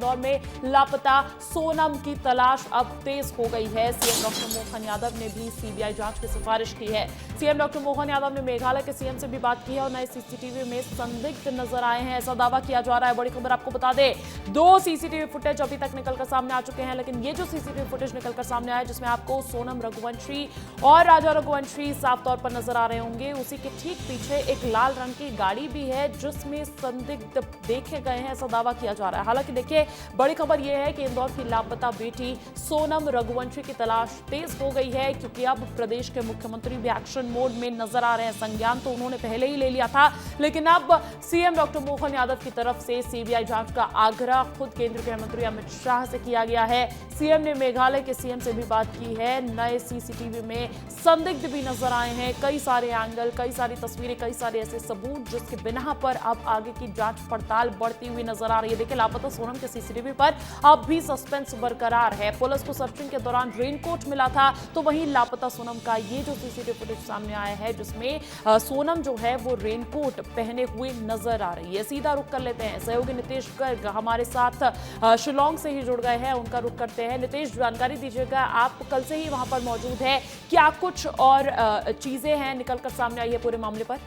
इंदौर में लापता सोनम की तलाश अब तेज हो गई है। सीएम डॉक्टर मोहन यादव ने भी सीबीआई जांच की सिफारिश की है। सीएम डॉक्टर मोहन यादव ने मेघालय के सीएम से भी बात की है और नए सीसीटीवी में संदिग्ध नजर आए हैं, ऐसा दावा किया जा रहा है। बड़ी खबर आपको बता दें, 2 सीसीटीवी फुटेज अभी तक निकलकर सामने आ चुके हैं, लेकिन ये जो सीसीटीवी फुटेज निकलकर सामने आया जिसमें आपको सोनम रघुवंशी और राजा रघुवंशी साफ तौर पर नजर आ रहे होंगे, उसी के ठीक पीछे एक लाल रंग की गाड़ी भी है जिसमें संदिग्ध देखे गए हैं, ऐसा दावा किया जा रहा है। हालांकि देखिए, बड़ी खबर यह है कि इंदौर की लापता बेटी सोनम रघुवंशी की तलाश तेज हो गई है, क्योंकि अब प्रदेश के मुख्यमंत्री भी एक्शन मोड में नजर आ रहे हैं। संज्ञान तो उन्होंने पहले ही ले लिया था, लेकिन अब सीएम डॉक्टर मोहन यादव की तरफ से सीबीआई जांच का आग्रह खुद केंद्रीय गृह मंत्री अमित शाह से किया गया है। सीएम ने मेघालय के सीएम से भी बात की है। नए सीसीटीवी में संदिग्ध भी नजर आए हैं, कई सारे एंगल, कई सारी तस्वीरें, कई सारे ऐसे सबूत जिसके बिना पर अब आगे की जांच पड़ताल बढ़ती हुई नजर आ रही है। देखिए, लापता सोनम के सीसीटीवी पर अब भी सस्पेंस बरकरार है। पुलिस को सर्चिंग के दौरान रेनकोट मिला था, तो वहीं लापता सोनम का ये जो सीसीटीवी फुटेज सामने आया है जिसमें सोनम जो है वो रेनकोट पहने हुए नजर आ रही है। सीधा रुख कर लेते हैं, सहयोगी नितेश गर्ग हमारे साथ शिलोंग से ही जुड़ गए हैं, उनका रुख करते हैं। नितेश, जानकारी दीजिएगा, आप कल से ही वहां पर मौजूद है, क्या कुछ और चीजें हैं निकलकर सामने आई है पूरे मामले पर?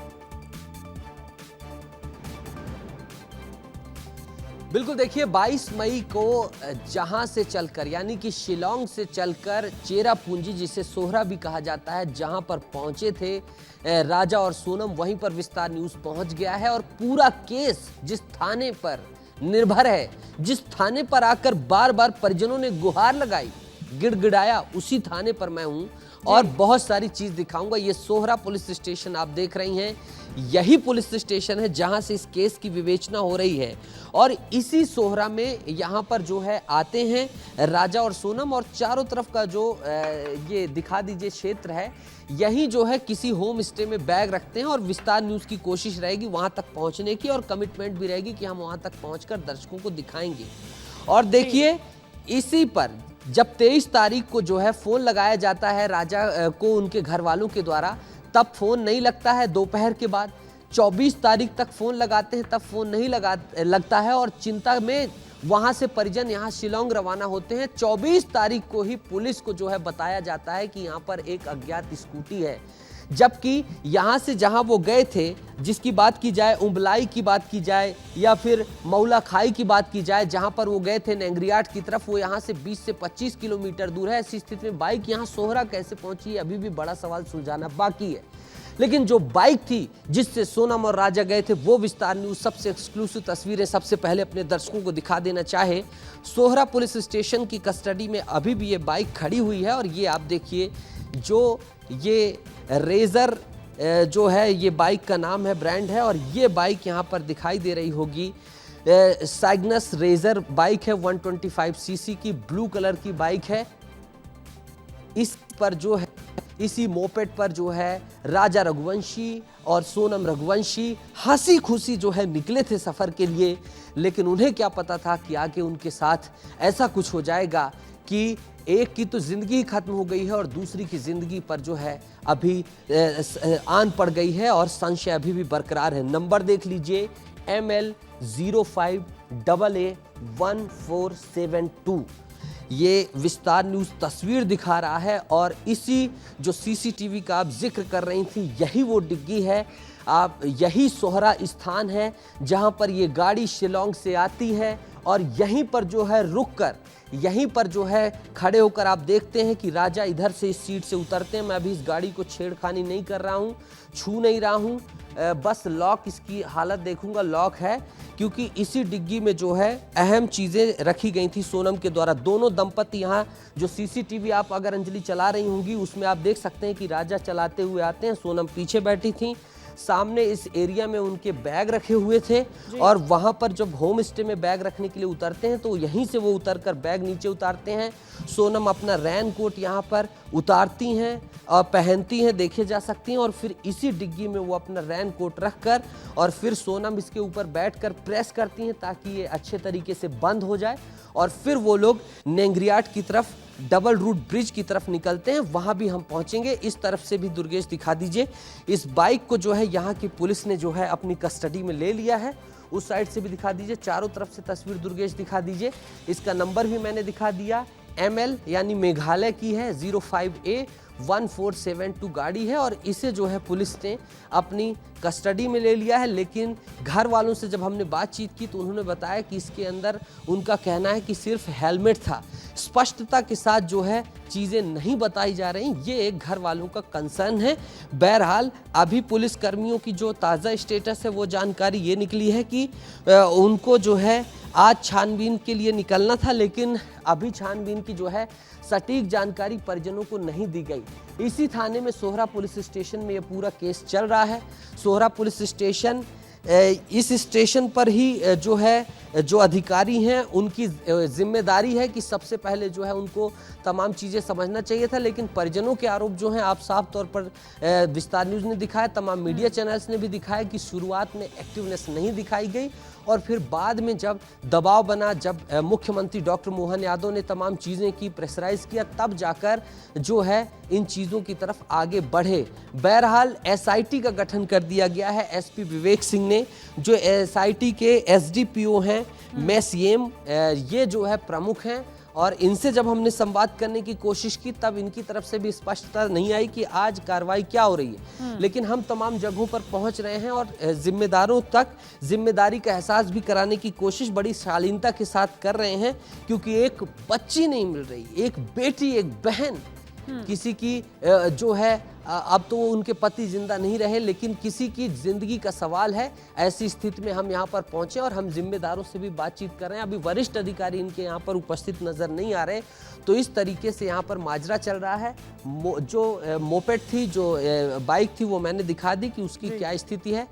बिल्कुल, देखिए 22 मई को जहां से चलकर यानी कि शिलोंग से चलकर चेरापूंजी, जिसे सोहरा भी कहा जाता है, जहां पर पहुंचे थे राजा और सोनम, वहीं पर विस्तार न्यूज पहुंच गया है और पूरा केस जिस थाने पर निर्भर है, जिस थाने पर आकर बार बार परिजनों ने गुहार लगाई, गिड़गिड़ाया, उसी थाने पर मैं हूं और बहुत सारी चीज दिखाऊंगा। ये सोहरा पुलिस स्टेशन आप देख रही हैं, यही पुलिस स्टेशन है जहां से इस केस की विवेचना हो रही है और इसी सोहरा में यहां पर जो है आते हैं राजा और सोनम और चारों तरफ का जो ये दिखा दीजिए क्षेत्र है, यही जो है किसी होम स्टे में बैग रखते हैं और विस्तार न्यूज की कोशिश रहेगी वहां तक पहुंचने की और कमिटमेंट भी रहेगी कि हम वहां तक पहुंचकर दर्शकों को दिखाएंगे। और देखिए, इसी पर जब 23 तारीख को जो है फोन लगाया जाता है राजा को उनके घर वालों के द्वारा, तब फोन नहीं लगता है। दोपहर के बाद 24 तारीख तक फोन लगाते हैं, तब फोन नहीं लगता है और चिंता में वहां से परिजन यहाँ शिलोंग रवाना होते हैं। 24 तारीख को ही पुलिस को जो है बताया जाता है कि यहाँ पर एक अज्ञात स्कूटी है, जबकि यहाँ से जहाँ वो गए थे, जिसकी बात की जाए, उम्बलाई की बात की जाए या फिर मौला खाई की बात की जाए, जहाँ पर वो गए थे नेंगरियाट की तरफ, वो यहाँ से 20 से 25 किलोमीटर दूर है। ऐसी स्थिति में बाइक यहाँ सोहरा कैसे पहुंची है, अभी भी बड़ा सवाल सुलझाना बाकी है। लेकिन जो बाइक थी जिससे सोनम और राजा गए थे, वो विस्तार न्यूज सबसे एक्सक्लूसिव तस्वीरें सबसे पहले अपने दर्शकों को दिखा देना चाहे। सोहरा पुलिस स्टेशन की कस्टडी में अभी भी ये बाइक खड़ी हुई है और ये आप देखिए, जो ये रेजर जो है, ये बाइक का नाम है, ब्रांड है और ये बाइक यहाँ पर दिखाई दे रही होगी, साइग्नस रेजर बाइक है, 125 सीसी की ब्लू कलर की बाइक है। इस पर जो है, इसी मोपेड पर जो है राजा रघुवंशी और सोनम रघुवंशी हंसी खुशी जो है निकले थे सफर के लिए, लेकिन उन्हें क्या पता था कि आगे उनके साथ ऐसा कुछ हो जाएगा कि एक की तो जिंदगी खत्म हो गई है और दूसरी की जिंदगी पर जो है अभी आन पड़ गई है और संशय अभी भी बरकरार है। नंबर देख लीजिए, ML05AA1472। ये विस्तार न्यूज तस्वीर दिखा रहा है और इसी जो सीसीटीवी का आप जिक्र कर रही थी, यही वो डिग्गी है, आप यही सोहरा स्थान है जहां पर ये गाड़ी शिलोंग से आती है और यहीं पर जो है रुक कर, यहीं पर जो है खड़े होकर आप देखते हैं कि राजा इधर से इस सीट से उतरते हैं। मैं अभी इस गाड़ी को छेड़खानी नहीं कर रहा हूं, छू नहीं रहा हूं, बस लॉक, इसकी हालत देखूंगा, लॉक है, क्योंकि इसी डिग्गी में जो है अहम चीज़ें रखी गई थी सोनम के द्वारा। दोनों दंपति यहाँ, जो सीसीटीवी आप अगर अंजलि चला रही होंगी उसमें आप देख सकते हैं कि राजा चलाते हुए आते हैं, सोनम पीछे बैठी थी, सामने इस एरिया में उनके बैग रखे हुए थे और वहां पर जब होम स्टे में बैग रखने के लिए उतरते हैं तो यहीं से वो उतरकर बैग नीचे उतारते हैं। सोनम अपना रैन कोट यहाँ पर उतारती हैं और पहनती हैं, देखे जा सकती हैं, और फिर इसी डिग्गी में वो अपना रैन कोट रखकर और फिर सोनम इसके ऊपर बैठकर प्रेस करती हैं ताकि ये अच्छे तरीके से बंद हो जाए और फिर वो लोग नेंगरियाट की तरफ, डबल रूट ब्रिज की तरफ निकलते हैं। वहां भी हम पहुंचेंगे। इस तरफ से भी दुर्गेश दिखा दीजिए। इस बाइक को जो है यहाँ की पुलिस ने जो है अपनी कस्टडी में ले लिया है उस साइड से भी दिखा दीजिए, चारों तरफ से तस्वीर दुर्गेश दिखा दीजिए। इसका नंबर भी मैंने दिखा दिया, ML यानी मेघालय की है, 05A1472 गाड़ी है और इसे जो है पुलिस ने अपनी कस्टडी में ले लिया है। लेकिन घर वालों से जब हमने बातचीत की तो उन्होंने बताया कि इसके अंदर उनका कहना है कि सिर्फ हेलमेट था। स्पष्टता के साथ जो है चीज़ें नहीं बताई जा रही, ये एक घर वालों का कंसर्न है। बहरहाल अभी पुलिस कर्मियों की जो ताज़ा स्टेटस है वो जानकारी ये निकली है कि उनको जो है आज छानबीन के लिए निकलना था, लेकिन अभी छानबीन की जो है सटीक जानकारी परिजनों को नहीं दी गई। इसी थाने में सोहरा पुलिस स्टेशन में ये पूरा केस चल रहा है। सोहरा पुलिस स्टेशन, इस स्टेशन पर ही जो है जो अधिकारी हैं उनकी जिम्मेदारी है कि सबसे पहले जो है उनको तमाम चीज़ें समझना चाहिए था, लेकिन परिजनों के आरोप जो हैं आप साफ तौर पर विस्तार न्यूज़ ने दिखाया, तमाम मीडिया चैनल्स ने भी दिखाया कि शुरुआत में एक्टिवनेस नहीं दिखाई गई और फिर बाद में जब दबाव बना, जब मुख्यमंत्री डॉक्टर मोहन यादव ने तमाम चीज़ें की, प्रेशराइज किया, तब जाकर जो है इन चीज़ों की तरफ आगे बढ़े। बहरहाल SIT का गठन कर दिया गया है SP विवेक सिंह ने, जो SIT के SDPO हैं मैसियम, ये जो है प्रमुख हैं और इनसे जब हमने संवाद करने की कोशिश की तब इनकी तरफ से भी स्पष्टता नहीं आई कि आज कार्रवाई क्या हो रही है। लेकिन हम तमाम जगहों पर पहुंच रहे हैं और जिम्मेदारों तक जिम्मेदारी का एहसास भी कराने की कोशिश बड़ी शालीनता के साथ कर रहे हैं, क्योंकि एक बच्ची नहीं मिल रही, एक बेटी, एक बहन, किसी की जो है अब तो उनके पति जिंदा नहीं रहे, लेकिन किसी की जिंदगी का सवाल है। ऐसी स्थिति में हम यहाँ पर पहुंचे और हम जिम्मेदारों से भी बातचीत कर रहे हैं। अभी वरिष्ठ अधिकारी इनके यहाँ पर उपस्थित नजर नहीं आ रहे, तो इस तरीके से यहाँ पर माजरा चल रहा है। जो मोपेड थी, जो बाइक थी, वो मैंने दिखा दी कि उसकी क्या स्थिति है।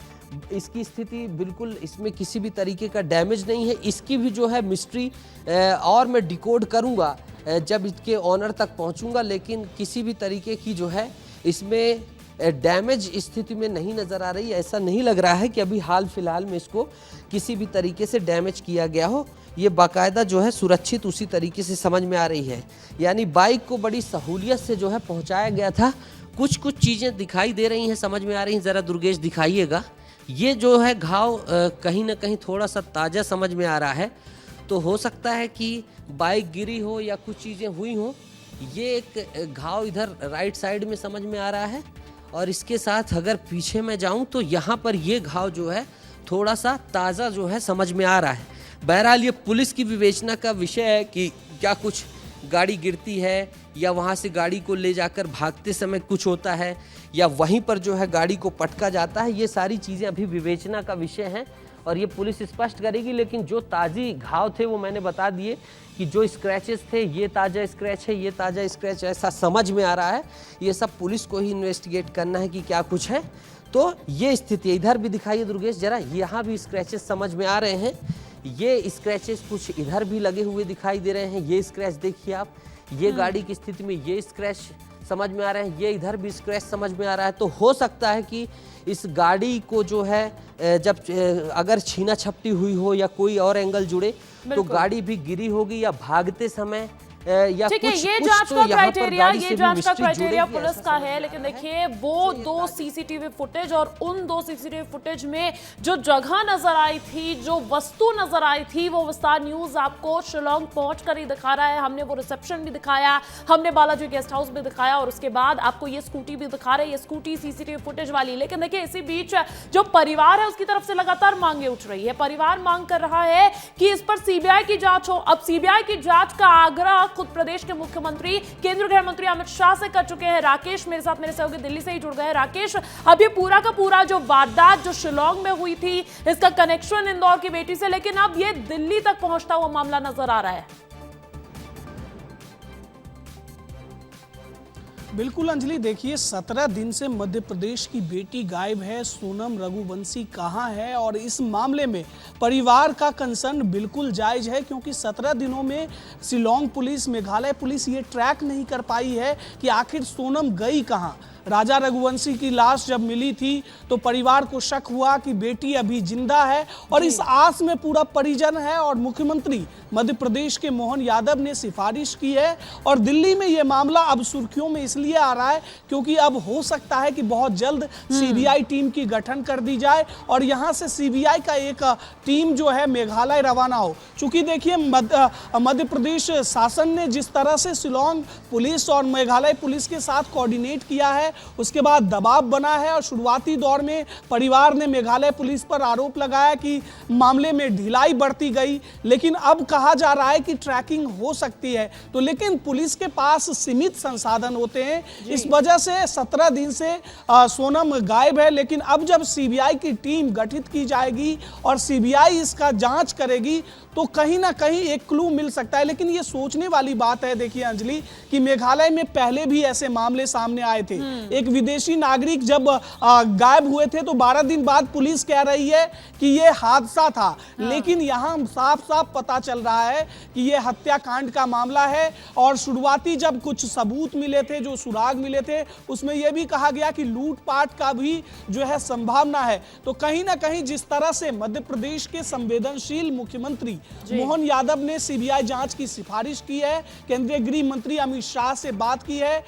इसकी स्थिति बिल्कुल, इसमें किसी भी तरीके का डैमेज नहीं है। इसकी भी जो है मिस्ट्री और मैं डिकोड करूँगा जब इसके ऑनर तक पहुँचूँगा, लेकिन किसी भी तरीके की जो है इसमें डैमेज स्थिति में नहीं नज़र आ रही। ऐसा नहीं लग रहा है कि अभी हाल फिलहाल में इसको किसी भी तरीके से डैमेज किया गया हो। ये बाकायदा जो है सुरक्षित उसी तरीके से समझ में आ रही है, यानी बाइक को बड़ी सहूलियत से जो है पहुंचाया गया था। कुछ कुछ चीज़ें दिखाई दे रही हैं, समझ में आ रही हैं, ज़रा दुर्गेश दिखाइएगा। ये जो है घाव कहीं ना कहीं थोड़ा सा ताज़ा समझ में आ रहा है, तो हो सकता है कि बाइक गिरी हो या कुछ चीज़ें हुई हों। ये एक घाव इधर राइट साइड में समझ में आ रहा है और इसके साथ अगर पीछे मैं जाऊं तो यहाँ पर ये घाव जो है थोड़ा सा ताज़ा जो है समझ में आ रहा है। बहरहाल ये पुलिस की विवेचना का विषय है कि क्या कुछ गाड़ी गिरती है या वहाँ से गाड़ी को ले जाकर भागते समय कुछ होता है या वहीं पर जो है गाड़ी को पटका जाता है। ये सारी चीज़ें अभी विवेचना का विषय हैं और ये पुलिस स्पष्ट करेगी। लेकिन जो ताज़ी घाव थे वो मैंने बता दिए कि जो स्क्रैचेस थे, ये ताज़ा स्क्रैच है, ये ताज़ा स्क्रैच, ऐसा समझ में आ रहा है। ये सब पुलिस को ही इन्वेस्टिगेट करना है कि क्या कुछ है। तो ये स्थिति है। इधर भी दिखाइए दुर्गेश जरा, यहाँ भी स्क्रैचेस समझ में आ रहे हैं। ये स्क्रैचेस कुछ इधर भी लगे हुए दिखाई दे रहे हैं। ये स्क्रैच देखिए आप, ये गाड़ी की स्थिति में ये स्क्रैच समझ में आ रहे हैं, ये इधर भी स्क्रैच समझ में आ रहा है। तो हो सकता है कि इस गाड़ी को जो है जब अगर छीना झपटी हुई हो या कोई और एंगल जुड़े तो गाड़ी भी गिरी होगी या भागते समय या ठीक है। ये जांच का क्राइटेरिया पुलिस का है, लेकिन देखिए वो दो सीसीटीवी फुटेज और उन दो सीसीटीवी फुटेज में जो जगह नजर आई थी, जो वस्तु नजर आई थी, वो विस्तार न्यूज आपको शिलोंग पहुंचकर ही दिखा रहा है। हमने वो रिसेप्शन भी दिखाया, हमने बालाजी गेस्ट हाउस भी दिखाया और उसके बाद आपको ये स्कूटी भी दिखा रहे हैं, ये स्कूटी सीसीटीवी फुटेज वाली। लेकिन देखिए इसी बीच जो परिवार है उसकी तरफ से लगातार मांगे उठ रही है। परिवार मांग कर रहा है कि इस पर सीबीआई की जांच हो। अब सीबीआई की जांच का आग्रह खुद प्रदेश के मुख्यमंत्री, केंद्रीय गृह मंत्री अमित शाह से कर चुके हैं। राकेश मेरे साथ, मेरे सहयोगी दिल्ली से ही जुड़ गए हैं। राकेश, अब ये पूरा का पूरा जो वारदात जो शिलोंग में हुई थी, इसका कनेक्शन इंदौर की बेटी से, लेकिन अब ये दिल्ली तक पहुंचता हुआ मामला नजर आ रहा है। बिल्कुल अंजलि, देखिए 17 दिन से मध्य प्रदेश की बेटी गायब है। सोनम रघुवंशी कहाँ है? और इस मामले में परिवार का कंसर्न बिल्कुल जायज है, क्योंकि 17 दिनों में शिलोंग पुलिस, मेघालय पुलिस ये ट्रैक नहीं कर पाई है कि आखिर सोनम गई कहाँ। राजा रघुवंशी की लाश जब मिली थी तो परिवार को शक हुआ कि बेटी अभी जिंदा है और इस आस में पूरा परिजन है और मुख्यमंत्री मध्य प्रदेश के मोहन यादव ने सिफारिश की है। और दिल्ली में यह मामला अब सुर्खियों में इसलिए आ रहा है क्योंकि अब हो सकता है कि बहुत जल्द सीबीआई टीम की गठन कर दी जाए और यहां से सीबीआई का एक टीम जो है मेघालय रवाना हो। चूंकि देखिए मध्य प्रदेश शासन ने जिस तरह से शिलोंग पुलिस और मेघालय पुलिस के साथ कोऑर्डिनेट किया है, उसके बाद दबाव बना है और शुरुआती दौर में परिवार ने मेघालय पुलिस पर आरोप लगाया कि मामले में ढिलाई बरती गई, लेकिन अब कहा जा रहा है कि ट्रैकिंग हो सकती है। तो लेकिन पुलिस के पास सीमित संसाधन होते हैं, इस वजह से 17 दिन से सोनम गायब है। लेकिन अब जब सीबीआई की टीम गठित की जाएगी और सीबीआई इसका जांच करेगी तो कहीं ना कहीं एक क्लू मिल सकता है। लेकिन ये सोचने वाली बात है, देखिए अंजलि, कि मेघालय में पहले भी ऐसे मामले सामने आए थे। एक विदेशी नागरिक जब गायब हुए थे तो 12 दिन बाद पुलिस कह रही है कि ये हादसा था, लेकिन यहाँ साफ साफ पता चल रहा है कि ये हत्याकांड का मामला है। और शुरुआती जब कुछ सबूत मिले थे, जो सुराग मिले थे, उसमें यह भी कहा गया कि लूटपाट का भी जो है संभावना है। तो कहीं ना कहीं जिस तरह से मध्य प्रदेश के संवेदनशील मुख्यमंत्री मोहन यादव ने सीबीआई जांच की सिफारिश की है, केंद्रीय गृह मंत्री अमित शाह से बात की है,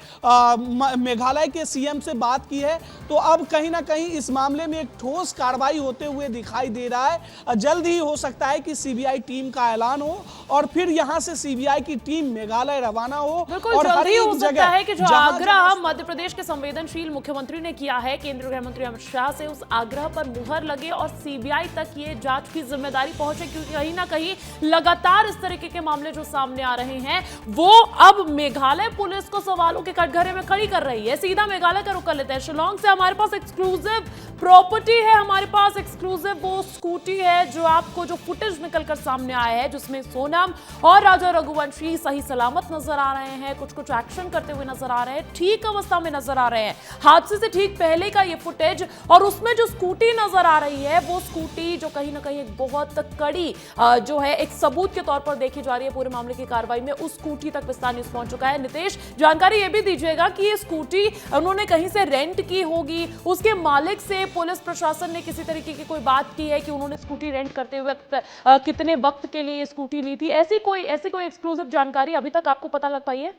मेघालय के सीएम से बात की है, तो अब कहीं ना कहीं इस मामले में एक ठोस कार्रवाई होते हुए दिखाई दे रहा है। जल्द ही हो सकता है कि सीबीआई टीम का ऐलान हो और फिर यहां से सीबीआई की टीम मेघालय रवाना हो। और हर एक हो सकता है कि जो आग्रह मध्य प्रदेश के संवेदनशील मुख्यमंत्री ने किया है केंद्रीय गृह मंत्री अमित शाह से, उस आग्रह पर मुहर लगे और सीबीआई तक ये जांच की जिम्मेदारी पहुंचे, क्योंकि कहीं ना कहीं लगातार इस तरीके के मामले जो सामने आ रहे हैं वो अब मेघालय पुलिस को सवालों के कटघरे में खड़ी कर रही है। सीधा मेघालय का रुख कर लेते हैं। शिलोंग से हमारे पास एक्सक्लूसिव प्रॉपर्टी है, हमारे पास एक्सक्लूसिव वो स्कूटी है जो आपको जो फुटेज निकलकर सामने आया है, जिसमें सोनम और राजा रघुवंशी सही सलामत नजर आ रहे हैं, कुछ कुछ एक्शन करते हुए नजर आ रहे हैं, ठीक अवस्था में नजर आ रहे हैं। हादसे से ठीक पहले का ये फुटेज और उसमें जो स्कूटी नजर आ रही है, वो स्कूटी जो कहीं ना कहीं एक बहुत कड़ी जो है एक सबूत के तौर पर देखी जा रही है पूरे मामले की कार्रवाई में, उस स्कूटी तक विस्तार न्यूज़ पहुंच चुका है। नितेश, जानकारी ये भी दीजिएगा कि ये स्कूटी उन्होंने कहीं से रेंट की होगी, उसके मालिक से पुलिस प्रशासन ने किसी तरीके की कोई बात की है कि उन्होंने स्कूटी रेंट करते वक्त कितने वक्त के लिए ये स्कूटी ली थी, ऐसी कोई एक्सक्लूसिव जानकारी अभी तक आपको पता लग पाई है?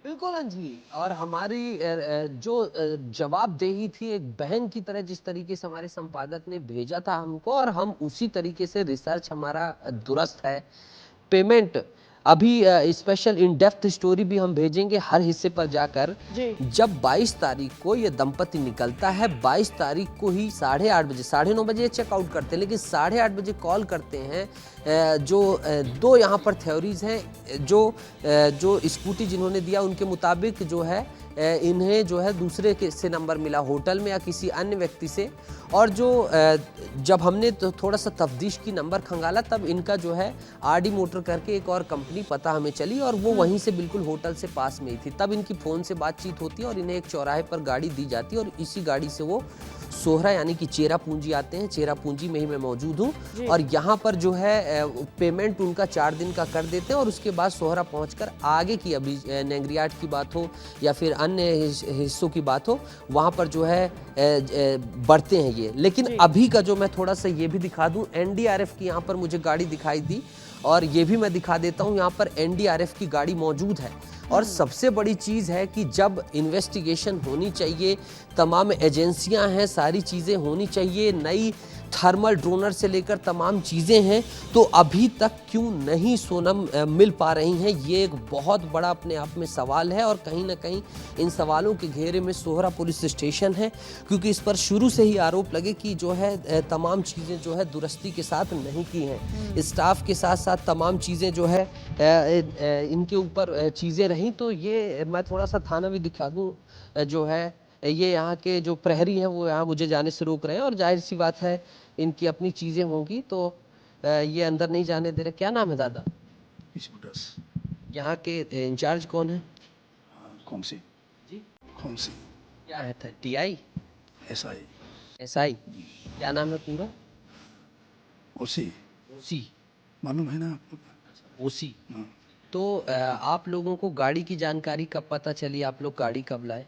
बिल्कुल अंजलि, और हमारी जो जवाबदेही थी एक बहन की तरह, जिस तरीके से हमारे संपादक ने भेजा था हमको, और हम उसी तरीके से रिसर्च हमारा दुरुस्त है। पेमेंट अभी स्पेशल इन डेप्थ स्टोरी भी हम भेजेंगे हर हिस्से पर जाकर। जब 22 तारीख को ये दंपति निकलता है, 22 तारीख को ही 8:30 बजे, 9:30 बजे चेकआउट करते हैं, लेकिन 8:30 बजे कॉल करते हैं। जो दो यहाँ पर थ्योरीज हैं, जो स्कूटी जिन्होंने दिया उनके मुताबिक जो है इन्हें जो है दूसरे के से नंबर मिला होटल में या किसी अन्य व्यक्ति से, और जो जब हमने तो थोड़ा सा तफ्तीश की, नंबर खंगाला, तब इनका जो है आरडी मोटर करके एक और कंपनी पता हमें चली और वो वहीं से बिल्कुल होटल से पास में ही थी। तब इनकी फ़ोन से बातचीत होती है और इन्हें एक चौराहे पर गाड़ी दी जाती है और इसी गाड़ी से वो सोहरा यानी कि चेरा पूंजी आते हैं। चेरा पूंजी में ही मैं मौजूद हूँ और यहाँ पर जो है पेमेंट उनका 4 दिन का कर देते हैं और उसके बाद सोहरा पहुँचकर आगे की, अभी नेंगरियाट की बात हो या फिर अन्य हिस्सों की बात हो, वहाँ पर जो है बढ़ते हैं ये। लेकिन अभी का जो मैं थोड़ा सा ये भी दिखा दूँ, एनडीआरएफ की यहाँ पर मुझे गाड़ी दिखाई दी और ये भी मैं दिखा देता हूँ, यहाँ पर एनडीआरएफ की गाड़ी मौजूद है। और सबसे बड़ी चीज़ है कि जब इन्वेस्टिगेशन होनी चाहिए, तमाम एजेंसियां हैं, सारी चीज़ें होनी चाहिए, नई थर्मल ड्रोनर से लेकर तमाम चीज़ें हैं, तो अभी तक क्यों नहीं सोनम मिल पा रही हैं, ये एक बहुत बड़ा अपने आप में सवाल है। और कहीं ना कहीं इन सवालों के घेरे में सोहरा पुलिस स्टेशन है, क्योंकि इस पर शुरू से ही आरोप लगे कि जो है तमाम चीज़ें जो है दुरुस्ती के साथ नहीं की हैं, स्टाफ के साथ साथ तमाम चीज़ें जो है इनके ऊपर चीज़ें रहीं। तो ये मैं थोड़ा सा थाना भी दिखा दूँ, जो है ये यहाँ के जो प्रहरी हैं वो यहाँ मुझे जाने से रोक रहे हैं और जाहिर सी बात है इनकी अपनी चीज़ें होंगी तो ये अंदर नहीं जाने दे रहे। क्या नाम है दादा? यहाँ के इंचार्ज कौन है? कौन सी जी? कौन सी क्या है था? टीआई? एसआई? एसआई? क्या नाम है पूरा? ओसी? ओसी? मालूम है ना आपको? ओसी? तो आप लोगों को गाड़ी की जानकारी कब पता चली, आप लोग गाड़ी कब लाए?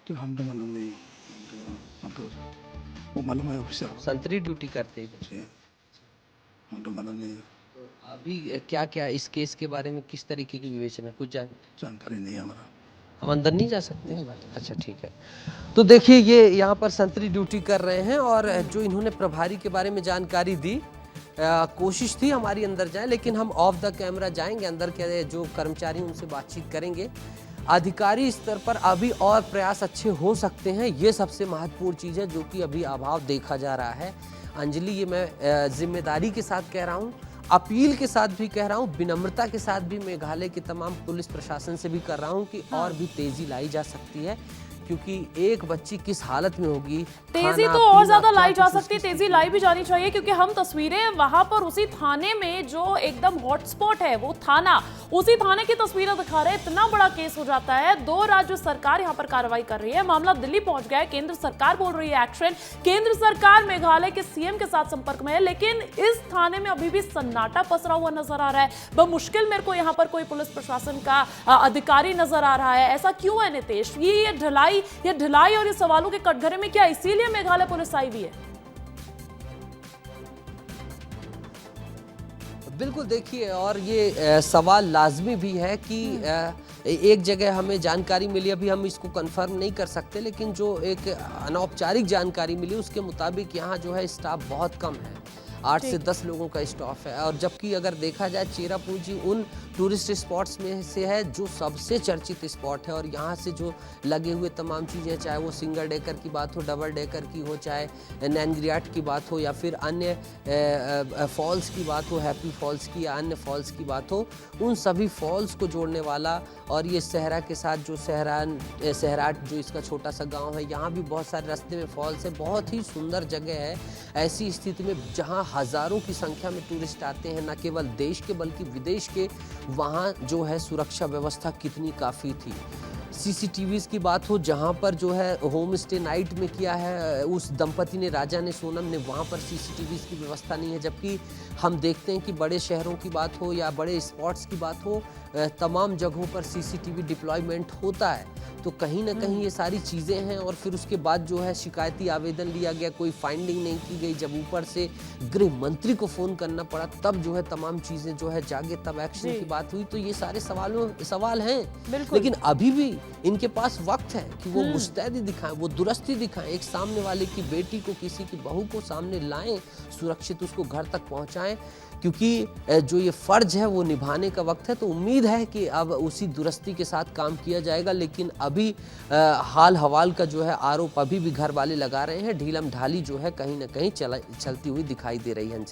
तो हम तो मालूम नहीं, हम तो वो मालूम है ऑफिसर संतरी ड्यूटी करते हैं। से, हम तो मालूम नहीं, अभी क्या क्या इस केस के बारे में किस तरीके की विवेचना, कुछ जानकारी नहीं है हमारा। हम अंदर नहीं जा सकते हैं? अच्छा ठीक है। तो देखिए ये यहाँ पर संतरी ड्यूटी कर रहे हैं और जो इन्होंने प्रभारी के बारे में जानकारी दी, कोशिश थी हमारी अंदर जाए, लेकिन हम ऑफ द कैमरा जाएंगे अंदर के जो कर्मचारी उनसे बातचीत करेंगे। अधिकारी स्तर पर अभी और प्रयास अच्छे हो सकते हैं, ये सबसे महत्वपूर्ण चीज़ है जो कि अभी अभाव देखा जा रहा है। अंजलि, ये मैं जिम्मेदारी के साथ कह रहा हूँ, अपील के साथ भी कह रहा हूँ, विनम्रता के साथ भी मेघालय के तमाम पुलिस प्रशासन से भी कर रहा हूँ कि और भी तेजी लाई जा सकती है, क्योंकि एक बच्ची किस हालत में होगी, तेजी खाना, तो और पीना, ज्यादा लाई क्या जा कुछ सकती है, इसकी तेजी लाई भी जानी चाहिए, क्योंकि हम तस्वीरें वहां पर उसी थाने में जो एकदम हॉटस्पॉट है वो थाना, उसी थाने की तस्वीरें दिखा रहे हैं। इतना बड़ा केस हो जाता है, 2 राज्य सरकार यहां पर कार्रवाई कर रही है, मामला दिल्ली पहुंच गया है, केंद्र सरकार बोल रही है एक्शन, केंद्र सरकार मेघालय के सीएम के साथ संपर्क में है, लेकिन इस थाने में अभी भी सन्नाटा पसरा हुआ नजर आ रहा है। बमुश्किल मेरे को यहाँ पर कोई पुलिस प्रशासन का अधिकारी नजर आ रहा है। ऐसा क्यों है नितेश? ये ढिलाई और ये सवालों के कटघरे में क्या इसीलिए मेघालय पुलिस आई हुई है? बिल्कुल, देखिए, और ये सवाल लाजमी भी है कि एक जगह हमें जानकारी मिली, अभी हम इसको कंफर्म नहीं कर सकते, लेकिन जो एक अनौपचारिक जानकारी मिली उसके मुताबिक यहाँ जो है स्टाफ बहुत कम है, 8 से 10 लोगों का स्टाफ है। और जबकि अगर देखा जाए चेरापूंजी उन टूरिस्ट स्पॉट्स में से है जो सबसे चर्चित स्पॉट है, और यहाँ से जो लगे हुए तमाम चीज़ें, चाहे वो सिंगल डेकर की बात हो, डबल डेकर की हो, चाहे नैनग्रियाट की बात हो, या फिर अन्य फॉल्स की बात हो, हैप्पी फॉल्स की या अन्य फॉल्स की बात हो, उन सभी फॉल्स को जोड़ने वाला, और ये सहरा के साथ जो सहराट जो इसका छोटा सा गांव है, यहाँ भी बहुत सारे रास्ते में फॉल्स है, बहुत ही सुंदर जगह है। ऐसी स्थिति में जहाँ हज़ारों की संख्या में टूरिस्ट आते हैं, न केवल देश के बल्कि विदेश के, वहाँ जो है सुरक्षा व्यवस्था कितनी काफ़ी थी। सीसीटीवीज़ की बात हो, जहाँ पर जो है होम स्टे नाइट में किया है उस दंपति ने, राजा ने, सोनम ने, वहाँ पर सीसीटीवीज़ की व्यवस्था नहीं है। जबकि हम देखते हैं कि बड़े शहरों की बात हो या बड़े स्पॉट्स की बात हो, तमाम जगहों पर सीसीटीवी डिप्लॉयमेंट होता है। तो कहीं ना कहीं ये सारी चीज़ें हैं, और फिर उसके बाद जो है शिकायती आवेदन लिया गया, कोई फाइंडिंग नहीं की गई। जब ऊपर से गृह मंत्री को फ़ोन करना पड़ा, तब जो है तमाम चीज़ें जो है जागे, तब एक्शन की बात हुई। तो ये सारे सवाल हैं, लेकिन अभी भी इनके पास वक्त है कि वो मुस्तैदी दिखाएं, वो दुरुस्ती दिखाएं, एक सामने वाले की बेटी को, किसी की बहू को सामने लाएं, सुरक्षित उसको घर तक पहुंचाएं, क्योंकि जो ये फर्ज है वो निभाने का वक्त है। तो उम्मीद है कि अब उसी दुरुस्ती के साथ काम किया जाएगा, लेकिन अभी हाल हवाल का जो है आरोप अभी भी घर वाले लगा रहे हैं। ढीलम ढाली जो है कहीं ना कहीं चलती हुई दिखाई दे रही है।